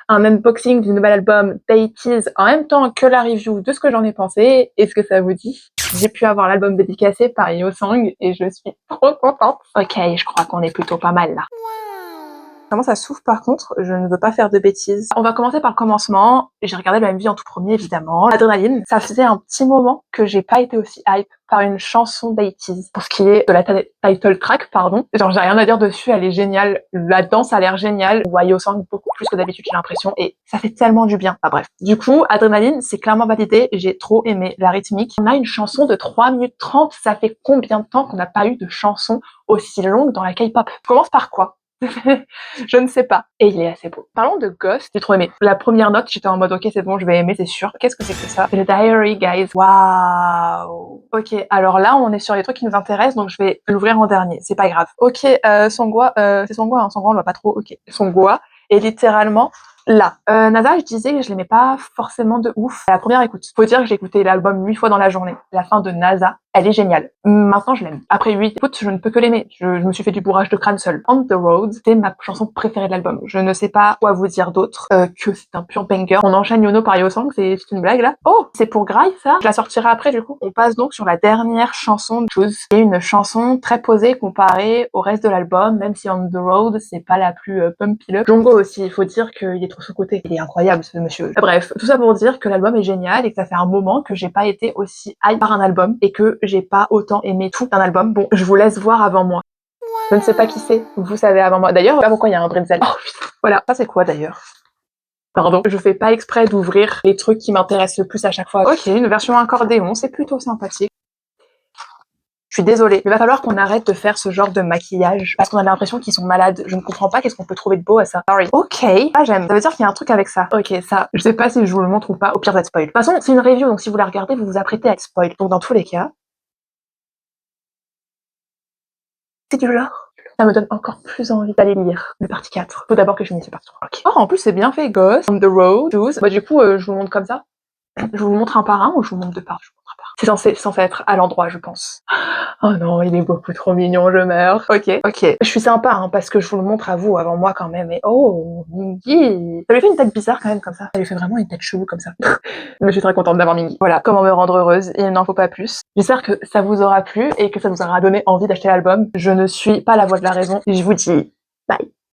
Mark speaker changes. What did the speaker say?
Speaker 1: un unboxing du nouvel album Deities en même temps que la review de ce que j'en ai pensé. Est-ce que ça vous dit? J'ai pu avoir l'album dédicacé par Yeosang et je suis trop contente. Ok, je crois qu'on est plutôt pas mal là. Comment ça s'ouvre par contre? Je ne veux pas faire de bêtises. On va commencer par le commencement. J'ai regardé le MV en tout premier évidemment. Adrénaline. Ça faisait un petit moment que j'ai pas été aussi hype par une chanson d'A-Teez. Pour ce qui est de la title track, pardon. Genre j'ai rien à dire dessus, elle est géniale. La danse a l'air géniale. On voit Yeosang beaucoup plus que d'habitude j'ai l'impression et ça fait tellement du bien. Enfin bref. Du coup, Adrénaline, c'est clairement validé. J'ai trop aimé la rythmique. On a une chanson de 3 minutes 30. Ça fait combien de temps qu'on n'a pas eu de chanson aussi longue dans la K-pop? Je commence par quoi? Je ne sais pas. Et il est assez beau. Parlons de Ghost, j'ai trop aimé. La première note, j'étais en mode ok c'est bon, je vais aimer, c'est sûr. Qu'est-ce que c'est que ça? C'est le Diary, guys. Waouh. Ok, alors là on est sur les trucs qui nous intéressent, donc je vais l'ouvrir en dernier. C'est pas grave. Ok, Songwa, c'est Songwa, hein, Songwa on le voit pas trop. Ok, Songwa est littéralement là. NASA, je disais que je l'aimais pas forcément de ouf. La première écoute. Faut dire que j'ai écouté l'album 8 fois dans la journée. La fin de NASA, elle est géniale. Maintenant, je l'aime. Après 8 écoutes, je ne peux que l'aimer. Je me suis fait du bourrage de crâne seul. On the Road, c'est ma chanson préférée de l'album. Je ne sais pas quoi vous dire d'autre que c'est un pur banger. On enchaîne Yono par Yeosang, c'est une blague là. Oh, c'est pour Grail ça? Je la sortirai après du coup. On passe donc sur la dernière chanson de Choose, qui est une chanson très posée comparée au reste de l'album, même si On the Road, c'est pas la plus pumpy up. Jongho aussi, il faut dire qu'il est trop sous-côté. Il est incroyable ce monsieur. Bref, tout ça pour dire que l'album est génial et que ça fait un moment que j'ai pas été aussi hype par un album et que j'ai pas autant aimé tout un album. Bon, je vous laisse voir avant moi. Je ne sais pas qui c'est, vous savez avant moi. D'ailleurs, pas pourquoi il y a un bretzel. Oh putain, voilà. Ça c'est quoi d'ailleurs? Pardon, je fais pas exprès d'ouvrir les trucs qui m'intéressent le plus à chaque fois. Ok, une version accordéon, c'est plutôt sympathique. Je suis désolée, il va falloir qu'on arrête de faire ce genre de maquillage parce qu'on a l'impression qu'ils sont malades. Je ne comprends pas qu'est-ce qu'on peut trouver de beau à ça. Sorry. Ok, ah j'aime. Ça veut dire qu'il y a un truc avec ça. Ok, ça, je sais pas si je vous le montre ou pas. Au pire d'être spoil. De toute façon, c'est une review, donc si vous la regardez, vous vous apprêtez à être spoil. Donc dans tous les cas, c'est du lore. Ça me donne encore plus envie d'aller lire le partie 4. Faut d'abord que je finisse le partie 3. Ok. Oh, en plus c'est bien fait, Ghost, On the Road, Choose. Bah du coup, je vous le montre comme ça. Je vous le montre un par un ou je vous montre deux par un? C'est censé être à l'endroit, je pense. Oh non, il est beaucoup trop mignon, je meurs. Ok, ok. Je suis sympa, hein, parce que je vous le montre à vous avant moi quand même. Et oh, Mingy. Ça lui fait une tête bizarre quand même comme ça. Ça lui fait vraiment une tête chelou comme ça. Mais je suis très contente d'avoir Mingy. Voilà, comment me rendre heureuse. Il n'en faut pas plus. J'espère que ça vous aura plu et que ça vous aura donné envie d'acheter l'album. Je ne suis pas la voix de la raison. Je vous dis bye.